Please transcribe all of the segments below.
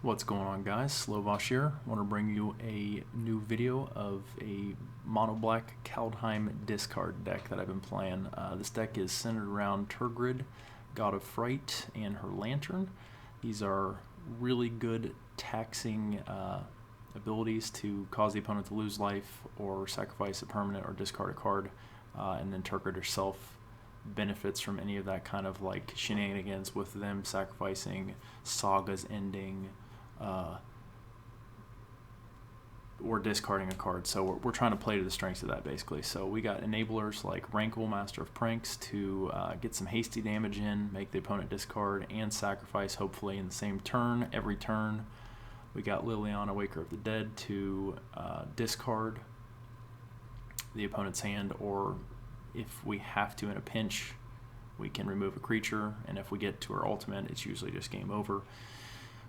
What's going on, guys? Slovosh here. I want to bring you a new video of a mono black Kaldheim discard deck that I've been playing. This deck is centered around Turgid, God of Fright, and her Lantern. These are really good taxing abilities to cause the opponent to lose life or sacrifice a permanent or discard a card, and then Turgid herself benefits from any of that kind of like shenanigans with them sacrificing, sagas ending, or discarding a card. So we're trying to play to the strengths of that basically. So we got enablers like Rankle, Master of Pranks, to get some hasty damage in, make the opponent discard and sacrifice hopefully in the same turn every turn. We got Liliana, Waker of the Dead, to discard the opponent's hand, or if we have to in a pinch, we can remove a creature, and if we get to her ultimate, it's usually just game over,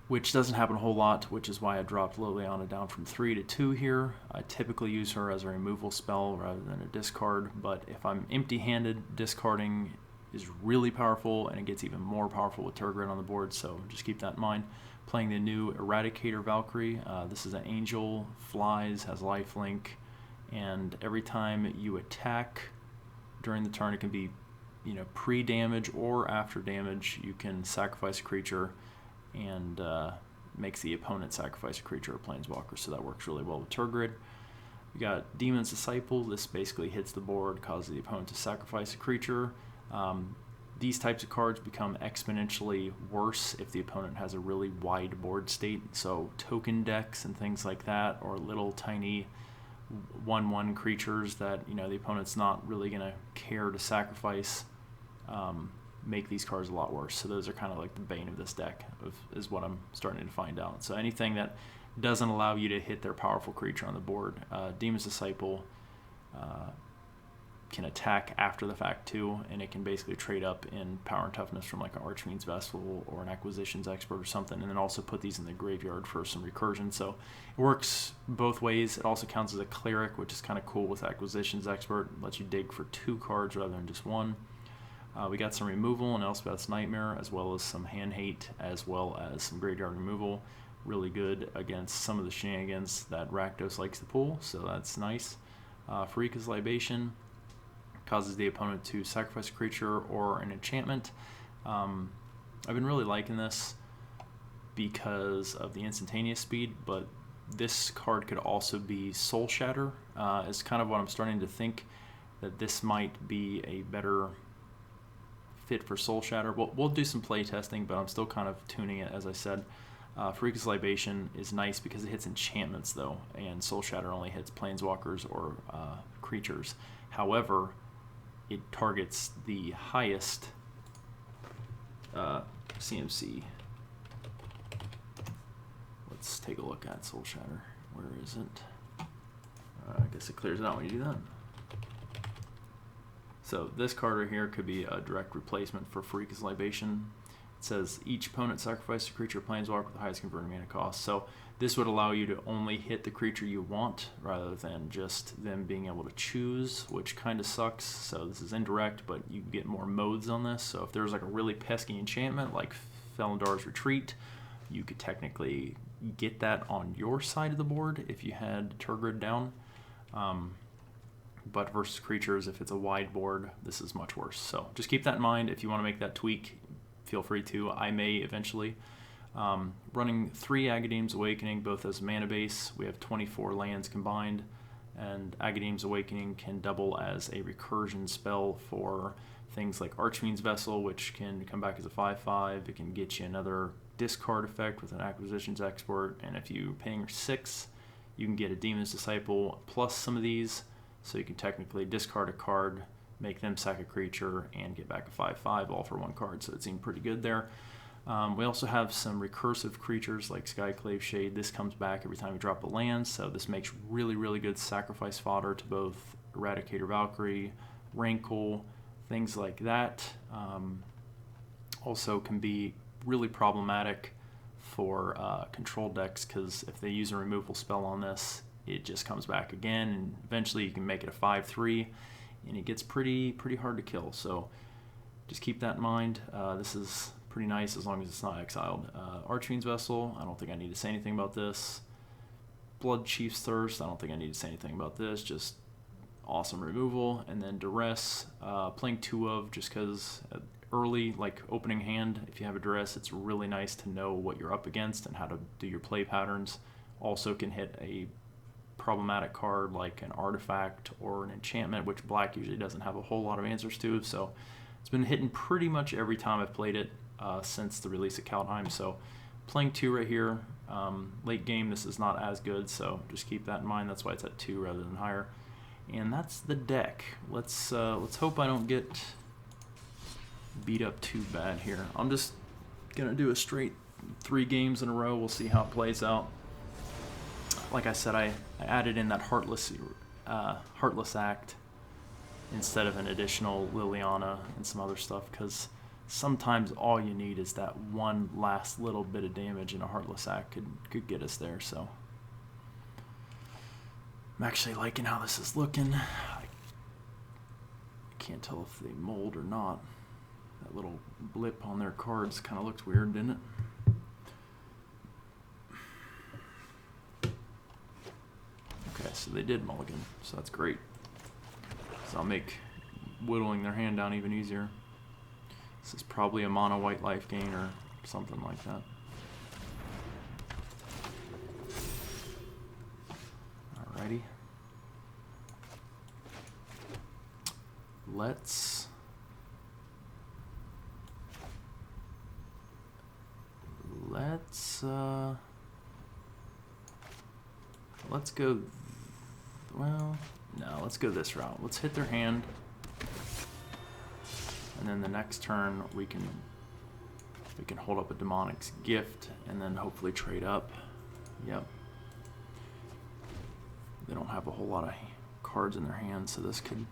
which doesn't happen a whole lot, which is why I dropped Liliana down from 3 to 2 here. I typically use her as a removal spell rather than a discard, but if I'm empty-handed, discarding is really powerful, and it gets even more powerful with Turgid on the board, so just keep that in mind. Playing the new Eradicator Valkyrie. This is an angel, flies, has lifelink, and every time you attack during the turn, it can be pre-damage or after damage, you can sacrifice a creature and makes the opponent sacrifice a creature or planeswalker, so that works really well with Turgid. We got Demon's Disciple. This basically hits the board, causes the opponent to sacrifice a creature. These types of cards become exponentially worse if the opponent has a really wide board state, so token decks and things like that, or little tiny 1/1 creatures that the opponent's not really going to care to sacrifice, make these cards a lot worse. So those are kind of like the bane of this deck, is what I'm starting to find out. So anything that doesn't allow you to hit their powerful creature on the board. Demon's Disciple can attack after the fact too, and it can basically trade up in power and toughness from like an Archfiend's Vessel or an Acquisitions Expert or something, and then also put these in the graveyard for some recursion. So it works both ways. It also counts as a cleric, which is kind of cool with Acquisitions Expert. It lets you dig for 2 cards rather than just 1. We got some removal in Elspeth's Nightmare, as well as some hand hate, as well as some graveyard removal. Really good against some of the shenanigans that Rakdos likes to pull, so that's nice. Pharika's Libation causes the opponent to sacrifice a creature or an enchantment. I've been really liking this because of the instantaneous speed, but this card could also be Soul Shatter. Is kind of what I'm starting to think, that this might be a better fit for Soul Shatter. We'll do some play testing, but I'm still kind of tuning it, as I said. Pharika's Libation is nice because it hits enchantments though, and Soul Shatter only hits planeswalkers or creatures. However, it targets the highest CMC. Let's take a look at Soul Shatter. Where is it? I guess it clears it out when you do that. So this card right here could be a direct replacement for Pharika's Libation. It says each opponent sacrifices a creature or planeswalker with the highest converted mana cost. So this would allow you to only hit the creature you want rather than just them being able to choose, which kind of sucks. So this is indirect, but you can get more modes on this. So if there's like a really pesky enchantment like Felondar's Retreat, you could technically get that on your side of the board if you had Turgid down. But versus creatures, if it's a wide board, this is much worse. So just keep that in mind. If you want to make that tweak, feel free to. I may eventually. Running 3 Agadeem's Awakening, both as mana base. We have 24 lands combined, and Agadeem's Awakening can double as a recursion spell for things like Archfiend's Vessel, which can come back as a 5/5. It can get you another discard effect with an Acquisitions Expert, and if you're paying 6, you can get a Demon's Disciple plus some of these, so you can technically discard a card, make them sack a creature, and get back a 5/5 all for 1 card, so it seemed pretty good there. We also have some recursive creatures like Skyclave Shade. This comes back every time you drop a land, so this makes really, really good sacrifice fodder to both Eradicator Valkyrie, Rankle, things like that. Also can be really problematic for control decks, because if they use a removal spell on this, it just comes back again, and eventually you can make it a 5/3, and it gets pretty hard to kill. So just keep that in mind. This is pretty nice as long as it's not exiled. Archfiend's Vessel, I don't think I need to say anything about this. Blood Chief's Thirst, I don't think I need to say anything about this, just awesome removal. And then Duress, playing 2 of, just because early, like opening hand, if you have a Duress, it's really nice to know what you're up against and how to do your play patterns. Also can hit a problematic card like an artifact or an enchantment, which black usually doesn't have a whole lot of answers to, so it's been hitting pretty much every time I've played it since the release of Kaldheim. So playing 2 right here. Late game, this is not as good, so just keep that in mind. That's why it's at 2 rather than higher. And that's the deck. Let's hope I don't get beat up too bad here. I'm just gonna do a straight 3 games in a row. We'll see how it plays out. Like I said, I added in that Heartless Act instead of an additional Liliana and some other stuff, because sometimes all you need is that one last little bit of damage, and a Heartless Act could get us there. So I'm actually liking how this is looking. I can't tell if they mold or not. That little blip on their cards kind of looked weird, didn't it? Okay, so they did mulligan, so that's great. So I'll make whittling their hand down even easier. This is probably a mono white life gain or something like that. Alrighty. Let's go, well, no, let's go this route. Let's hit their hand, and then the next turn we can hold up a Demonic's Gift and then hopefully trade up. Yep. They don't have a whole lot of cards in their hand, so this could...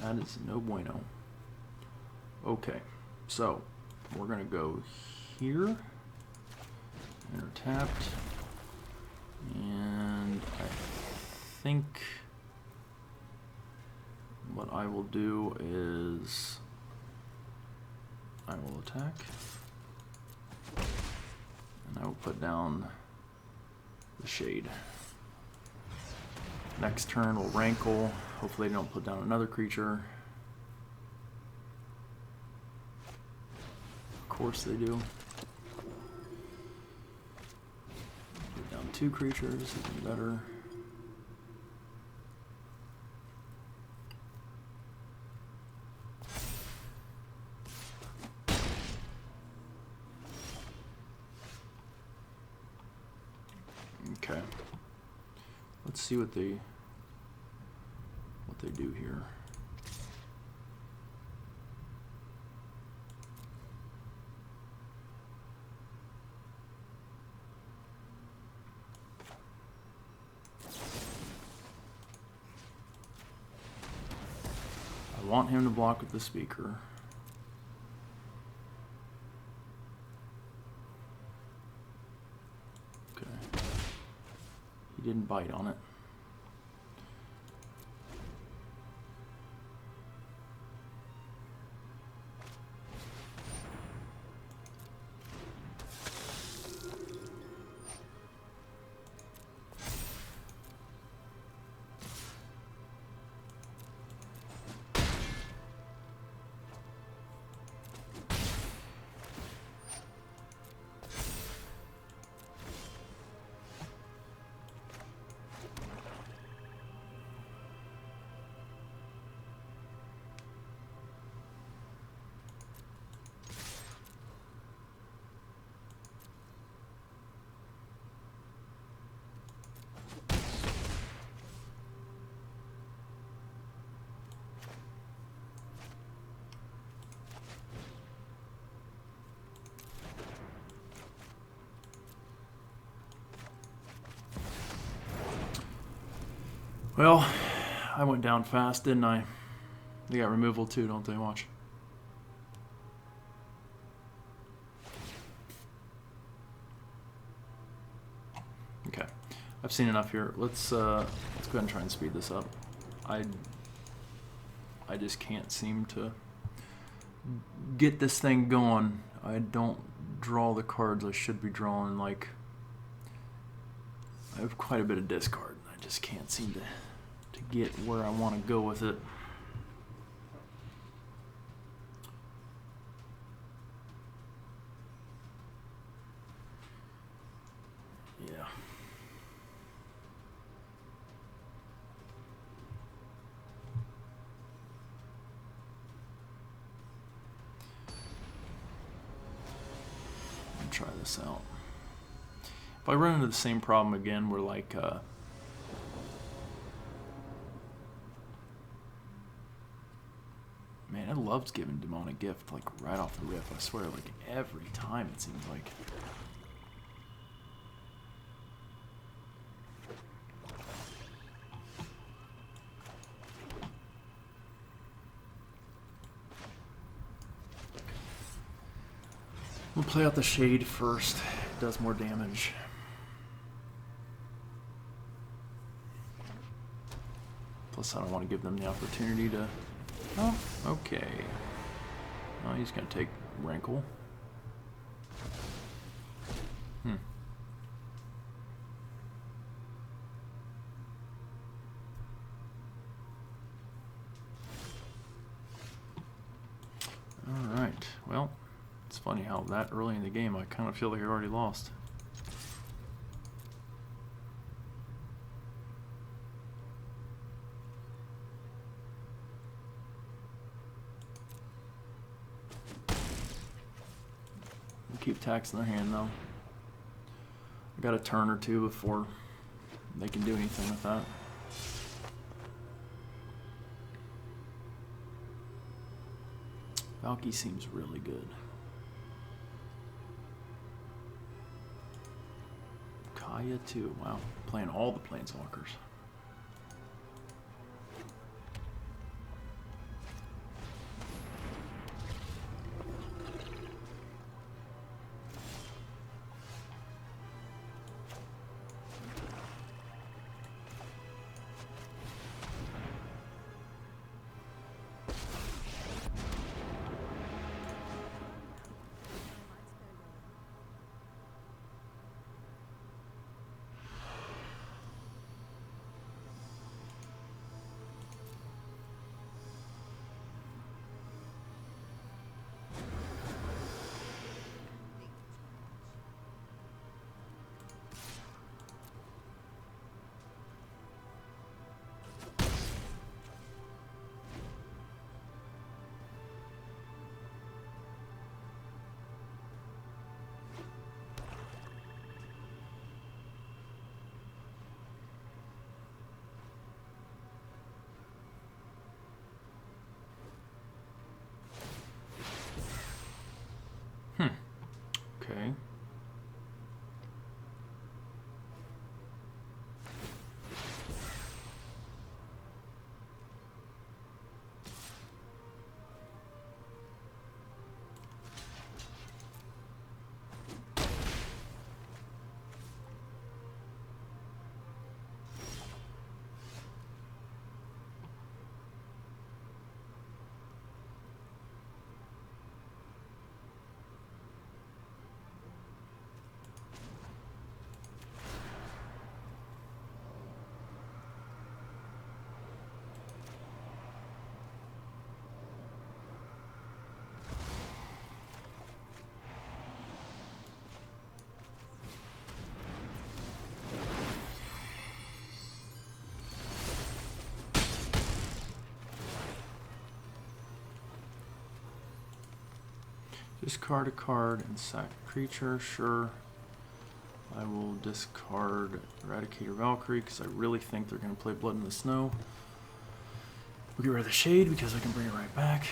That is no bueno. Okay, so we're gonna go here, enter tapped, and I think what I will do is I will attack, and I will put down the Shade. Next turn we'll Rankle. Hopefully they don't put down another creature. Of course they do. Put down 2 creatures, even better. Okay. Let's see what they do here. I want him to block with the speaker. Okay. He didn't bite on it. Well, I went down fast, didn't I? They got removal too, don't they? Watch. Okay. I've seen enough here. Let's go ahead and try and speed this up. I just can't seem to get this thing going. I don't draw the cards I should be drawing. Like, I have quite a bit of discard. I just can't seem to get where I want to go with it. Yeah. Try this out. If I run into the same problem again, we're like man, I loved giving Demonic Gift like right off the rip. I swear, like every time it seems like. We'll play out the Shade first. It does more damage. Plus, I don't want to give them the opportunity to... Oh, okay. Oh, he's going to take Rankle. Alright, well... It's funny how that early in the game I kind of feel like I already lost. We'll keep taxing their hand though. I got a turn or two before they can do anything with that. Valky seems really good. Kaya too. Wow, playing all the Planeswalkers. Okay. Discard a card and sack a creature, sure. I will discard Eradicator Valkyrie because I really think they're going to play Blood in the Snow. We'll get rid of the Shade because I can bring it right back.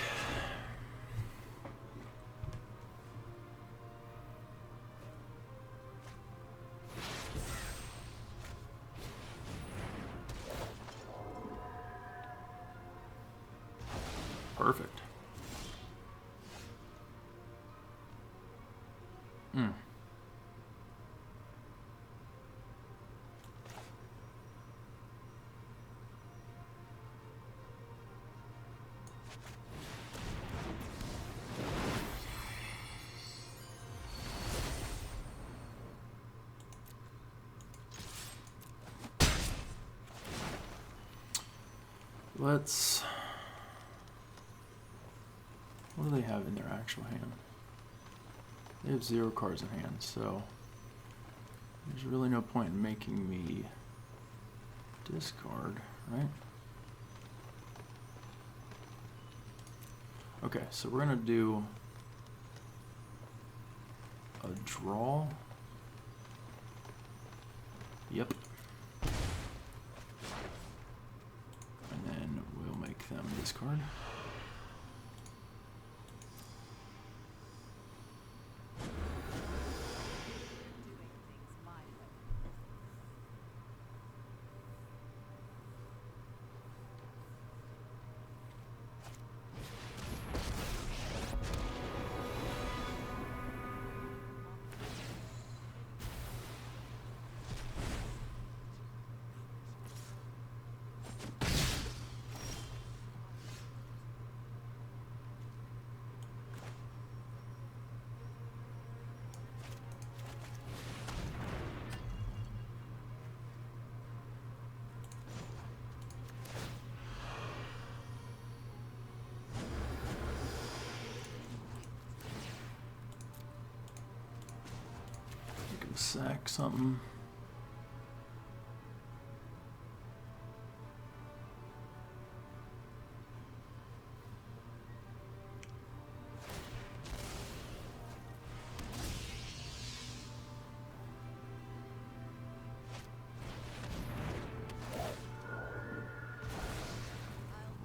Perfect. let's... What do they have in their actual hand? They have 0 cards in hand, so there's really no point in making me discard, right? Okay, so we're gonna do a draw. Yep. And then we'll make them discard. Sack something.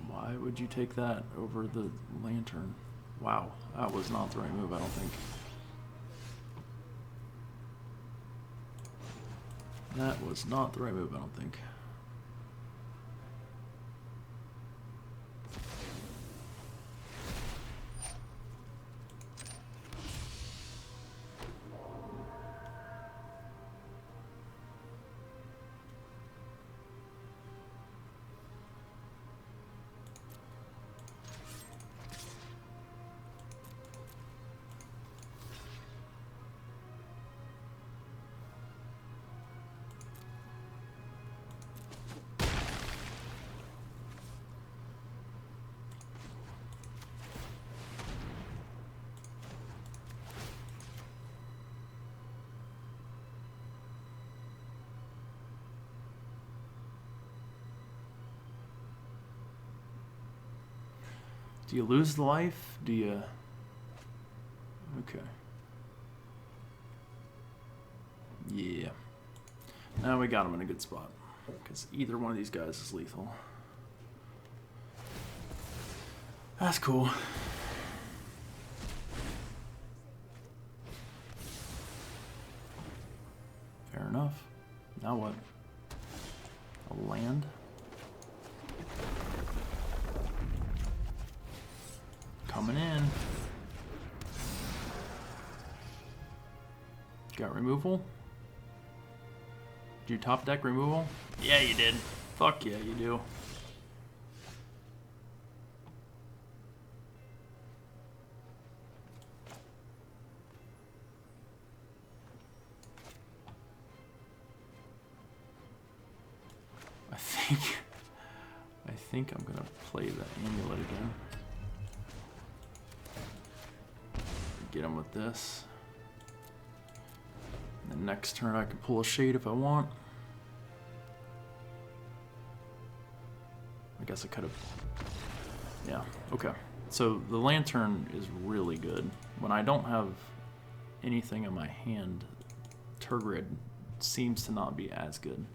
Why would you take that over the lantern? Wow, that was not the right move, I don't think. That was not the right move, I don't think. Do you lose the life? Do you... Okay. Yeah. Now we got him in a good spot. Because either one of these guys is lethal. That's cool. Fair enough. Now what? A land? Coming in. Got removal? Did you top deck removal? Yeah, you did. Fuck yeah, you do. I think I'm gonna play the amulet again. Get him with this. And then next turn I can pull a shade if I want. I guess I could have. Yeah, okay. So the lantern is really good. When I don't have anything in my hand, Tergrid seems to not be as good.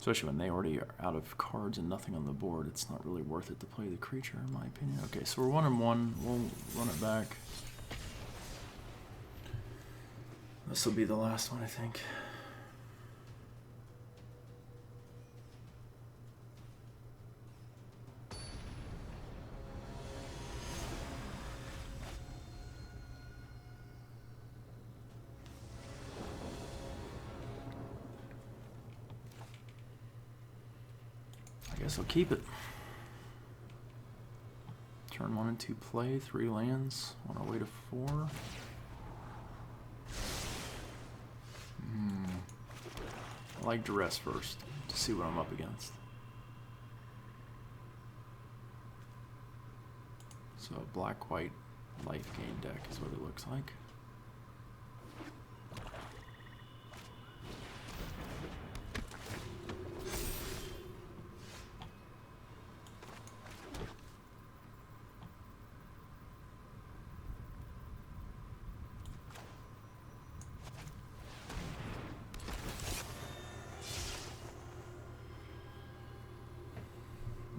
Especially when they already are out of cards and nothing on the board. It's not really worth it to play the creature, in my opinion. Okay, so we're 1-1. We'll run it back. This will be the last one, I think. I guess I'll keep it. Turn 1 and 2 play, 3 lands, on our way to 4. I like to rest first to see what I'm up against. So black-white life gain deck is what it looks like.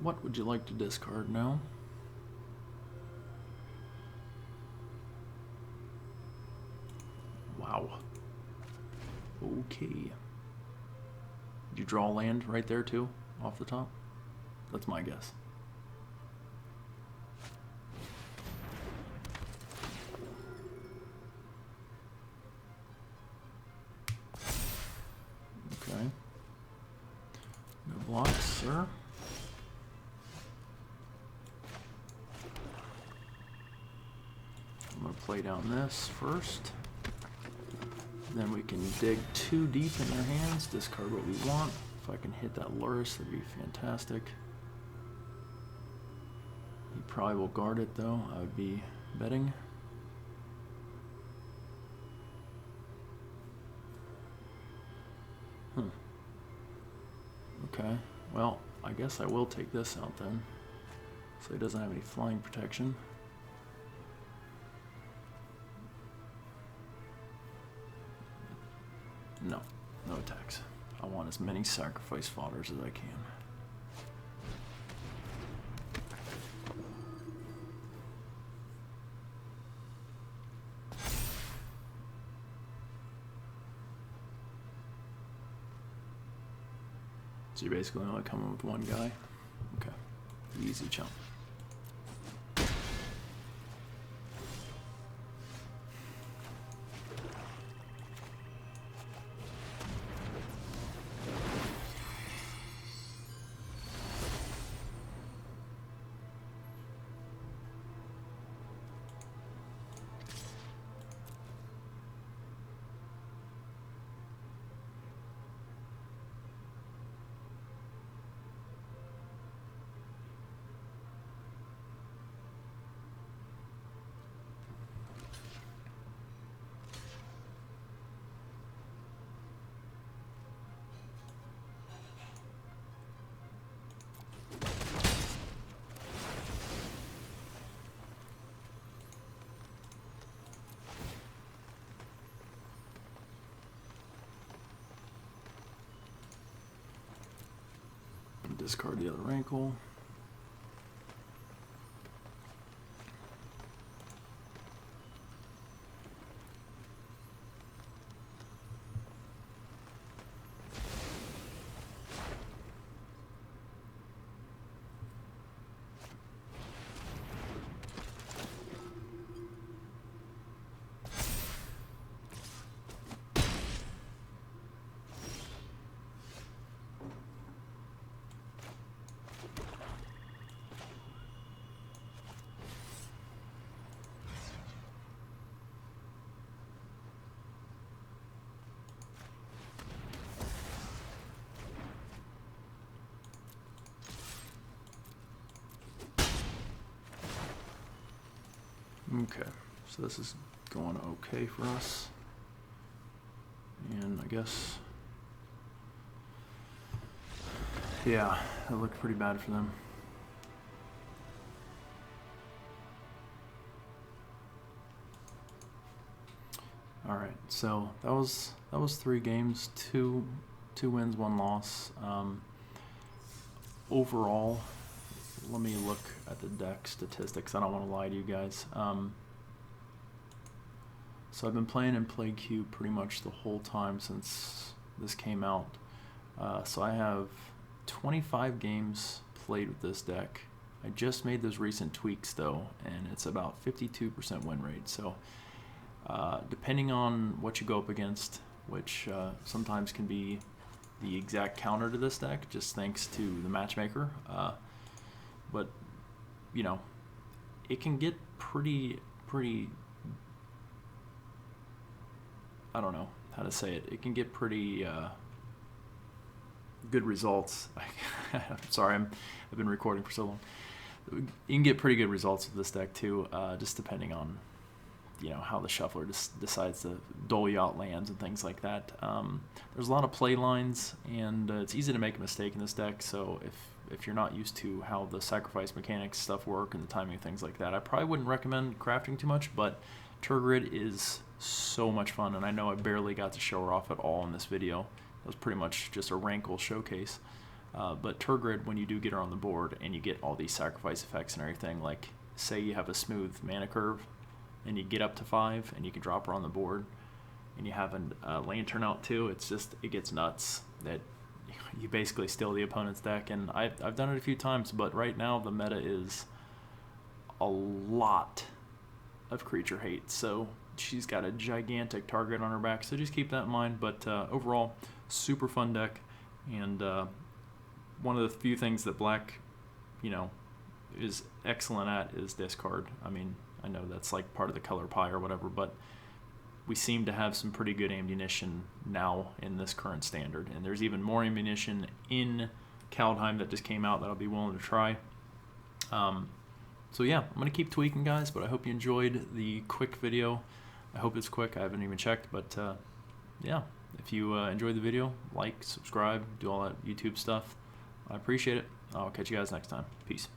What would you like to discard now? Wow. Okay. Did you draw land right there too, off the top? That's my guess. Okay. No blocks, sir. I'm going to play down this first. Then we can dig too deep in their hands, discard what we want. If I can hit that Luris, that'd be fantastic. He probably will guard it though, I would be betting. Okay, well, I guess I will take this out then. So he doesn't have any flying protection. No, no attacks. I want as many sacrifice fodders as I can. So you're basically only coming with one guy? Okay, easy chump. Discard the other rankle. Okay, so this is going okay for us. And I guess, yeah, that looked pretty bad for them. All right, so that was 3 games, two wins, 1 loss. Overall, let me look at the deck statistics. I don't want to lie to you guys. So I've been playing in Plague Cube pretty much the whole time since this came out. So I have 25 games played with this deck. I just made those recent tweaks though, and it's about 52% win rate. So depending on what you go up against, which sometimes can be the exact counter to this deck, just thanks to the matchmaker. But you know, it can get pretty. I don't know how to say it. It can get pretty good results. I'm sorry, I've been recording for so long, you can get pretty good results with this deck too, just depending on, you know, how the shuffler decides to dole you out lands and things like that. There's a lot of play lines, and it's easy to make a mistake in this deck. So if you're not used to how the sacrifice mechanics stuff work and the timing of things like that, I probably wouldn't recommend crafting too much. But Turgid is so much fun, and I know I barely got to show her off at all in this video. It was pretty much just a Rankle showcase. But Turgid, when you do get her on the board and you get all these sacrifice effects and everything, like say you have a smooth mana curve and you get up to 5 and you can drop her on the board and you have a lantern out too, it gets nuts. That you basically steal the opponent's deck, and I've done it a few times, but right now the meta is a lot of creature hate, so she's got a gigantic target on her back, so just keep that in mind. But overall, super fun deck, and one of the few things that black, you know, is excellent at is discard. I mean, I know that's like part of the color pie or whatever, but we seem to have some pretty good ammunition now in this current standard, and there's even more ammunition in Kaldheim that just came out that I'll be willing to try. So yeah, I'm going to keep tweaking, guys, but I hope you enjoyed the quick video. I hope it's quick. I haven't even checked, but yeah, if you enjoyed the video, like, subscribe, do all that YouTube stuff. I appreciate it. I'll catch you guys next time. Peace.